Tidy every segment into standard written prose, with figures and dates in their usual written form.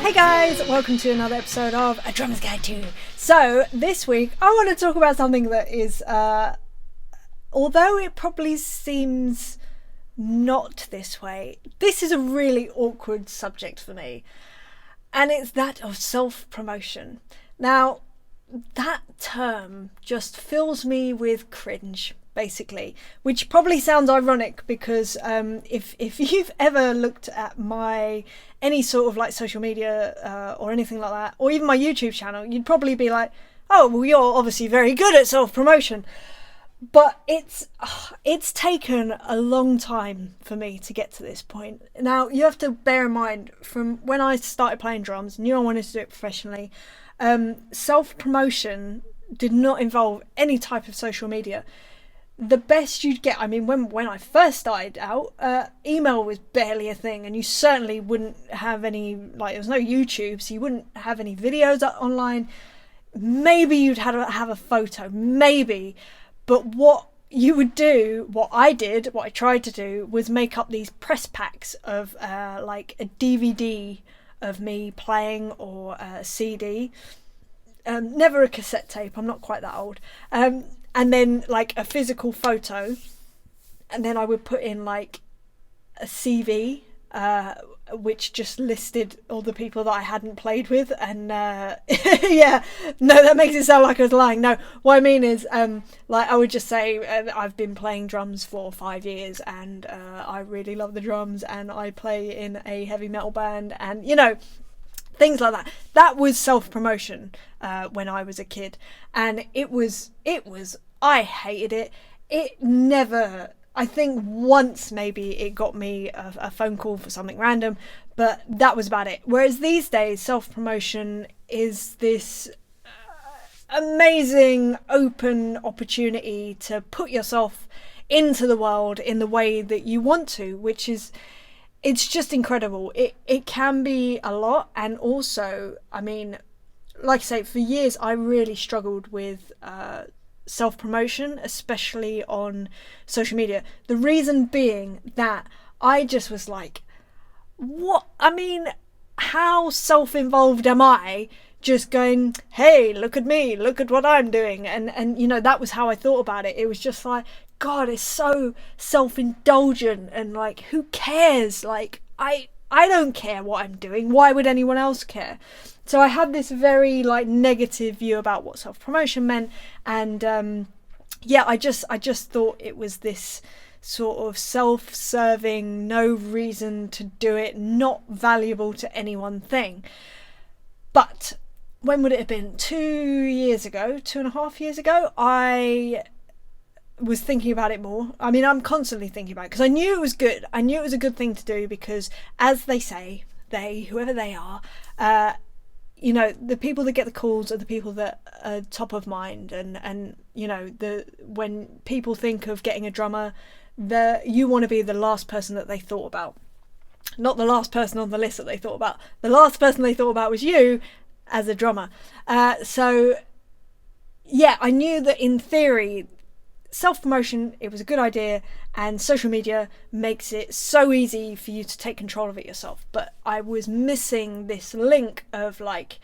Hey guys, welcome to another episode of A Drummer's Guide to. So this week I want to talk about something that is, although it probably seems not this way, this is a really awkward subject for me, and it's that of self-promotion. Now, that term just fills me with cringe, basically, which probably sounds ironic because if you've ever looked at any sort of like social media or anything like that, or even my YouTube channel, you'd probably be like, oh well, you're obviously very good at self-promotion. But it's taken a long time for me to get to this point. Now, you have to bear in mind, from when I started playing drums, knew I wanted to do it professionally, self-promotion did not involve any type of social media. The best you'd get, I mean, when I first started out, email was barely a thing, and you certainly wouldn't have any, like, there was no YouTube, so you wouldn't have any videos online. Maybe you'd have a photo, maybe. But what you would do, what I tried to do, was make up these press packs of like a DVD of me playing, or a CD. Never a cassette tape, I'm not quite that old. And then like a physical photo, and then I would put in like a CV, which just listed all the people that I hadn't played with, and yeah, no, that makes it sound like I was lying. No, what I mean is, like, I would just say I've been playing drums for 5 years, and I really love the drums, and I play in a heavy metal band, and things like that. That was self-promotion when I was a kid, and it was I hated it. It never, I think once maybe it got me a phone call for something random, but that was about it. Whereas these days, self-promotion is this amazing open opportunity to put yourself into the world in the way that you want to, which is, it's just incredible. It can be a lot, and also, I mean, like I say, for years I really struggled with self-promotion, especially on social media. The reason being that I just was like, what? I mean, how self-involved am I? Just going, hey, look at me, look at what I'm doing, and that was how I thought about it. It was just like, God, it's so self-indulgent, and like, who cares? Like, I don't care what I'm doing. Why would anyone else care? So I had this very like negative view about what self-promotion meant, and yeah, I just thought it was this sort of self-serving, no reason to do it, not valuable to anyone thing. But when would it have been? 2.5 years ago, I was thinking about it more. I mean, I'm constantly thinking about it because I knew it was good. I knew it was a good thing to do because, as they say, whoever they are, the people that get the calls are the people that are top of mind, and when people think of getting a drummer, you want to be the last person that they thought about, not the last person on the list that they thought about. The last person they thought about was you as a drummer. So yeah, I knew that in theory, self-promotion, it was a good idea, and social media makes it so easy for you to take control of it yourself. But I was missing this link of like,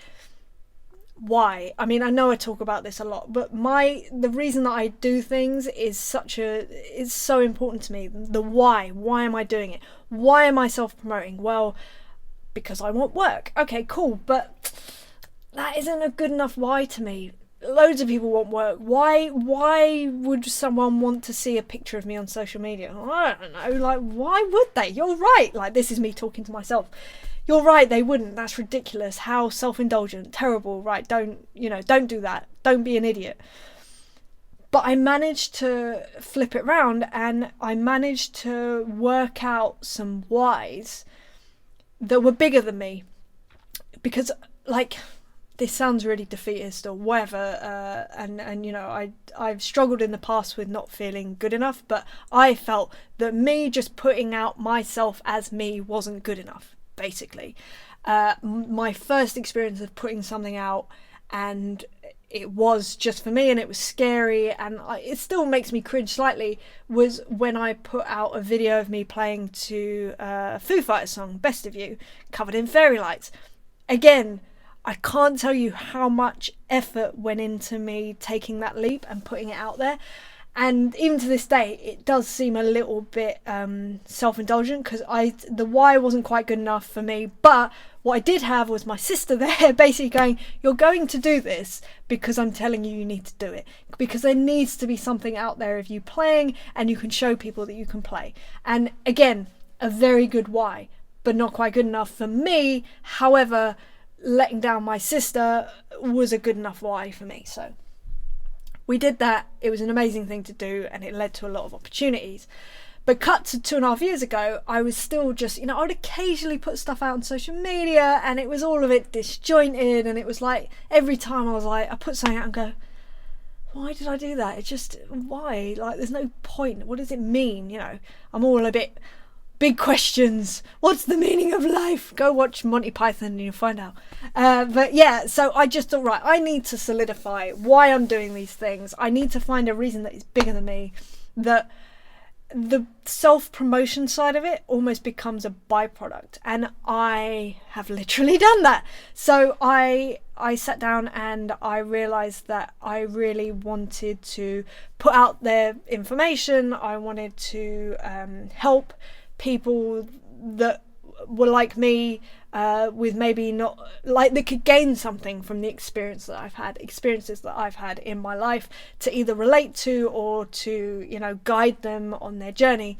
why? I mean, I know I talk about this a lot, but the reason that I do things is so important to me. The why. Why am I doing it? Why am I self-promoting? Well, because I want work. Okay, cool, but that isn't a good enough why to me. Loads of people want work. Why would someone want to see a picture of me on social media? I don't know, like, why would they? You're right. Like, this is me talking to myself. You're right, they wouldn't. That's ridiculous. How self-indulgent. Terrible. Right, don't do that. Don't be an idiot. But I managed to flip it round, and I managed to work out some whys that were bigger than me. Because, like, this sounds really defeatist or whatever, and I've struggled in the past with not feeling good enough, but I felt that me just putting out myself as me wasn't good enough, basically. My first experience of putting something out, and it was just for me, and it was scary, and it still makes me cringe slightly, was when I put out a video of me playing to a Foo Fighters song, Best of You, covered in fairy lights. again, I can't tell you how much effort went into me taking that leap and putting it out there. And even to this day, it does seem a little bit self-indulgent, because the why wasn't quite good enough for me. But what I did have was my sister there basically going, you're going to do this because I'm telling you need to do it. Because there needs to be something out there of you playing, and you can show people that you can play. And again, a very good why, but not quite good enough for me. However, letting down my sister was a good enough why for me. So we did that. It was an amazing thing to do, and it led to a lot of opportunities. But cut to 2.5 years ago, I was still just, I would occasionally put stuff out on social media, and it was all of it disjointed. And it was like, every time I was like, I put something out and go, why did I do that? It's just, why? Like, there's no point. What does it mean? I'm all a bit, big questions. What's the meaning of life? Go watch Monty Python and you'll find out. But yeah, so I just thought, right, I need to solidify why I'm doing these things. I need to find a reason that is bigger than me, that the self-promotion side of it almost becomes a byproduct. And I have literally done that. So I sat down and I realized that I really wanted to put out their information. I wanted to help people that were like me, with maybe not, like, they could gain something from the experiences that I've had in my life, to either relate to or to, guide them on their journey.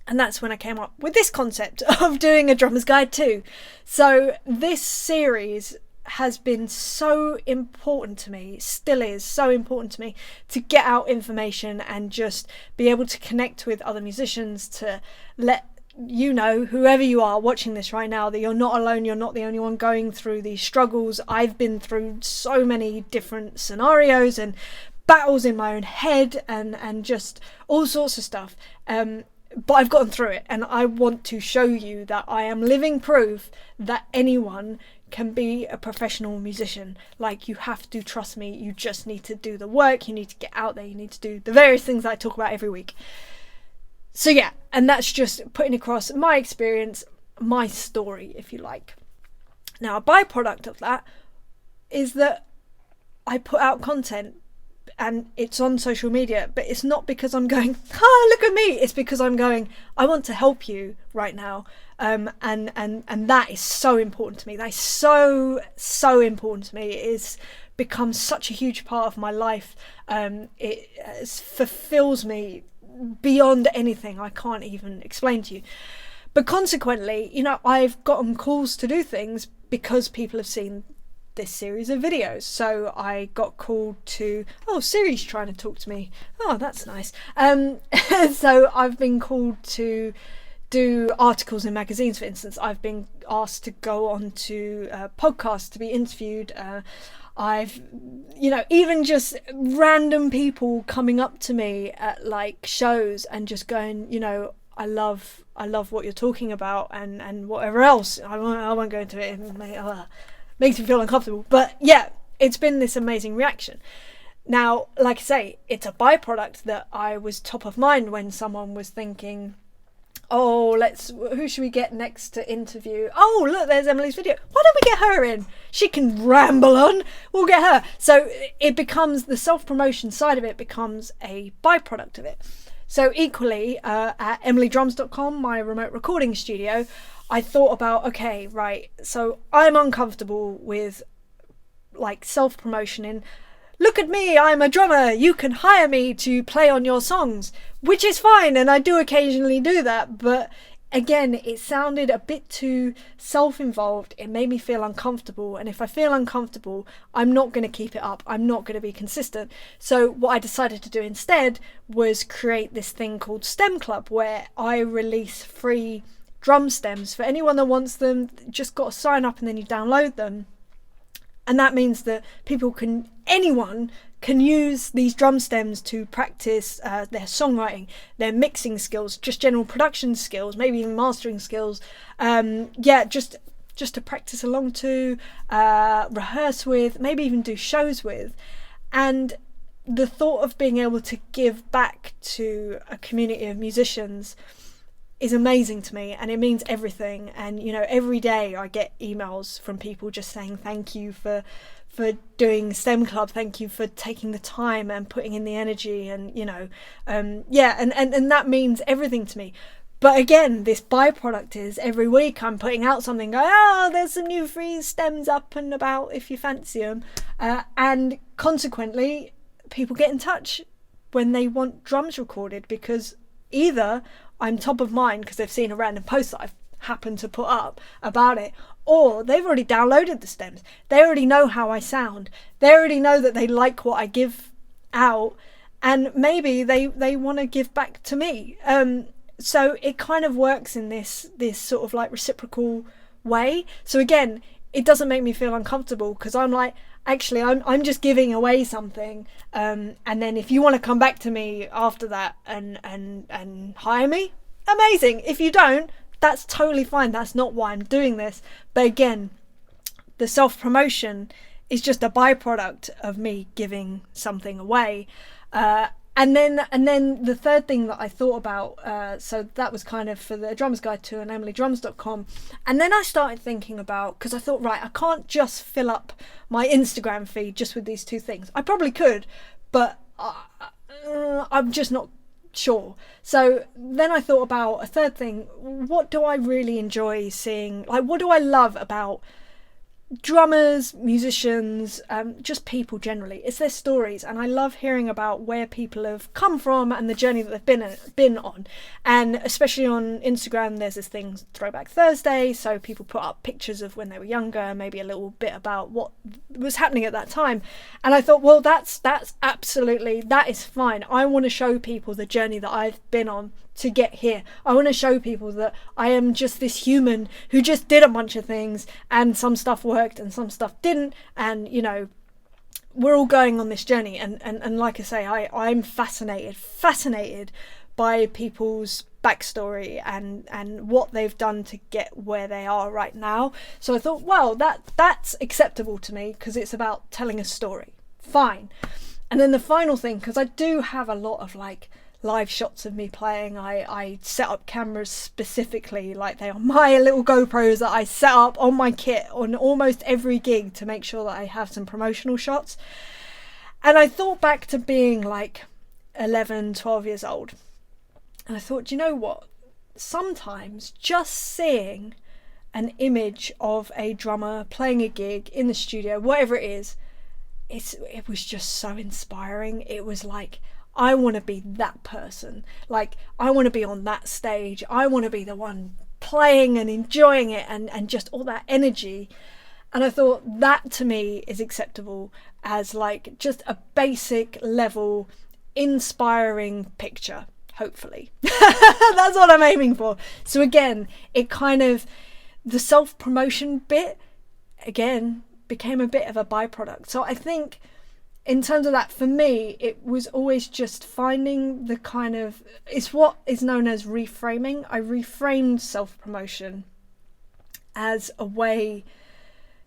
And that's when I came up with this concept of doing a drummer's guide too. So this series has been so important to me, still is so important to me, to get out information and just be able to connect with other musicians, to let whoever you are watching this right now, that you're not alone. You're not the only one going through these struggles. I've been through so many different scenarios and battles in my own head, and just all sorts of stuff, but I've gotten through it, and I want to show you that I am living proof that anyone can be a professional musician. Like, you have to trust me. You just need to do the work. You need to get out there. You need to do the various things that I talk about every week. So yeah, and that's just putting across my experience, my story, if you like. Now, a byproduct of that is that I put out content and it's on social media, but it's not because I'm going, look at me. It's because I'm going, I want to help you right now. And that is so important to me. That is so important to me. It is become such a huge part of my life. It fulfills me beyond anything I can't even explain to you. But consequently, I've gotten calls to do things because people have seen this series of videos. So I got called to, Siri's trying to talk to me. Oh, that's nice. So I've been called to do articles in magazines, for instance. I've been asked to go on to podcasts to be interviewed. I've, even just random people coming up to me at like shows and just going, I love what you're talking about, and whatever else. I won't go into it. It makes me feel uncomfortable. But yeah, it's been this amazing reaction. Now, like I say, it's a byproduct that I was top of mind when someone was thinking, who should we get next to interview? Oh, look, there's Emily's video. Why don't we get her in? She can ramble on. We'll get her. So it becomes, the self-promotion side of it becomes a byproduct of it. So equally, at emilydrums.com, my remote recording studio, I thought about, okay, right, so I'm uncomfortable with like self-promotion in, look at me, I'm a drummer, you can hire me to play on your songs, which is fine, and I do occasionally do that, but again, it sounded a bit too self-involved. It made me feel uncomfortable, and if I feel uncomfortable, I'm not going to keep it up. I'm not going to be consistent. So what I decided to do instead was create this thing called Stem Club, where I release free drum stems for anyone that wants them. Just got to sign up and then you download them. And that means that anyone can use these drum stems to practice their songwriting, their mixing skills, just general production skills, maybe even mastering skills. Just to practice along to, rehearse with, maybe even do shows with. And the thought of being able to give back to a community of musicians is amazing to me, and it means everything. And you know, every day I get emails from people just saying thank you for doing STEM Club, thank you for taking the time and putting in the energy, and you know, and that means everything to me. But again, this byproduct is every week I'm putting out something, going, oh, there's some new free stems up and about if you fancy them. And consequently, people get in touch when they want drums recorded, because either I'm top of mind because they've seen a random post that I've happened to put up about it, or they've already downloaded the stems. They already know how I sound. They already know that they like what I give out, and maybe they want to give back to me. So it kind of works in this sort of like reciprocal way. So again, it doesn't make me feel uncomfortable, because I'm like, actually, I'm just giving away something, and then if you want to come back to me after that and hire me, amazing. If you don't, that's totally fine. That's not why I'm doing this. But again, the self-promotion is just a byproduct of me giving something away. And then the third thing that I thought about, so that was kind of for the Drummer's Guide to AnemelyDrums.com. And then I started thinking about, because I thought, right, I can't just fill up my Instagram feed just with these two things. I probably could, but I'm just not sure. So then I thought about a third thing. What do I really enjoy seeing? Like, what do I love about drummers, musicians, just people generally? It's their stories, and I love hearing about where people have come from and the journey that they've been on. And especially on Instagram, there's this thing, Throwback Thursday, so people put up pictures of when they were younger, maybe a little bit about what was happening at that time. And I thought, well, that's absolutely, that is fine. I want to show people the journey that I've been on to get here. I want to show people that I am just this human who just did a bunch of things, and some stuff worked and some stuff didn't, and you know, we're all going on this journey. And like I say, I'm fascinated by people's backstory and what they've done to get where they are right now. So I thought, well, that's acceptable to me, because it's about telling a story. Fine. And then the final thing, because I do have a lot of like live shots of me playing. I set up cameras specifically, like they are my little GoPros that I set up on my kit on almost every gig to make sure that I have some promotional shots. And I thought back to being like 11, 12 years old. And I thought, you know what? Sometimes just seeing an image of a drummer playing a gig in the studio, whatever it is, it was just so inspiring. It was like, I want to be that person. Like, I want to be on that stage. I want to be the one playing and enjoying it, and just all that energy. And I thought that to me is acceptable as like just a basic level inspiring picture, hopefully. That's what I'm aiming for. So again, it kind of, the self-promotion bit, again, became a bit of a byproduct. So I think in terms of that, for me, it was always just finding the kind of, it's what is known as reframing. I reframed self-promotion as a way,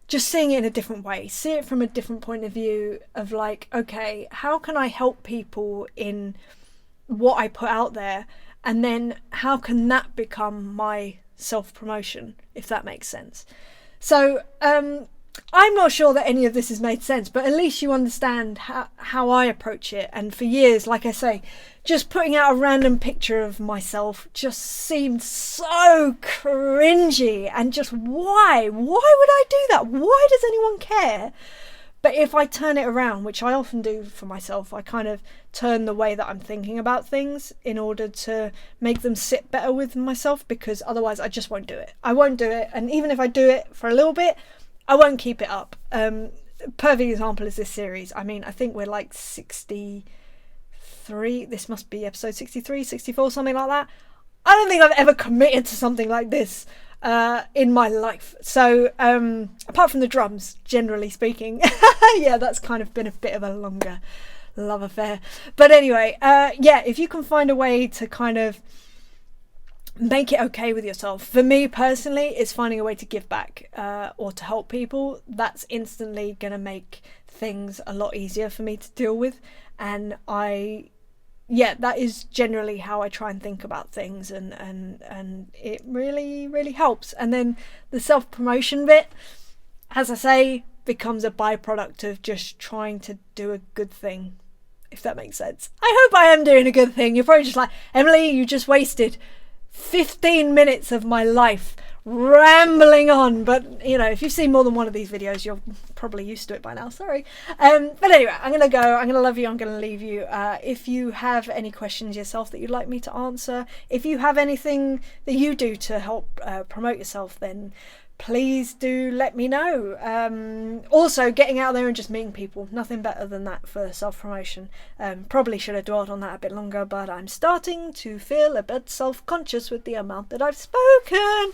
just seeing it in a different way, see it from a different point of view of like, okay, how can I help people in what I put out there? And then how can that become my self-promotion, if that makes sense? So, I'm not sure that any of this has made sense, but at least you understand how I approach it. And for years, like I say, just putting out a random picture of myself just seemed so cringy, and just why would I do that? Why does anyone care? But if I turn it around, which I often do for myself, I kind of turn the way that I'm thinking about things in order to make them sit better with myself, because otherwise I just won't do it. I won't do it. And even if I do it for a little bit, I won't keep it up. Perfect example is this series. I mean, I think we're like 63. This must be episode 63, 64, something like that. I don't think I've ever committed to something like this in my life. So apart from the drums, generally speaking, yeah, that's kind of been a bit of a longer love affair. But anyway, yeah, if you can find a way to kind of make it okay with yourself. For me personally, it's finding a way to give back or to help people. That's instantly going to make things a lot easier for me to deal with. And I yeah, that is generally how I try and think about things, and it really, really helps. And then the self-promotion bit, as I say, becomes a byproduct of just trying to do a good thing, if that makes sense. I hope I am doing a good thing. You're probably just like, Emily, you just wasted 15 minutes of my life rambling on. But you know, if you've seen more than one of these videos, you're probably used to it by now. Sorry. But anyway, I'm gonna go. I'm gonna love you. I'm gonna leave you. If you have any questions yourself that you'd like me to answer, if you have anything that you do to help promote yourself, then please do let me know. Also, getting out there and just meeting people, nothing better than that for self-promotion. Probably should have dwelled on that a bit longer, but I'm starting to feel a bit self-conscious with the amount that I've spoken.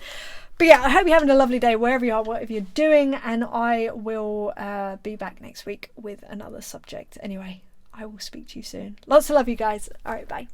But yeah, I hope you're having a lovely day wherever you are, whatever you're doing, and I will be back next week with another subject. Anyway, I will speak to you soon. Lots of love, you guys. All right, bye.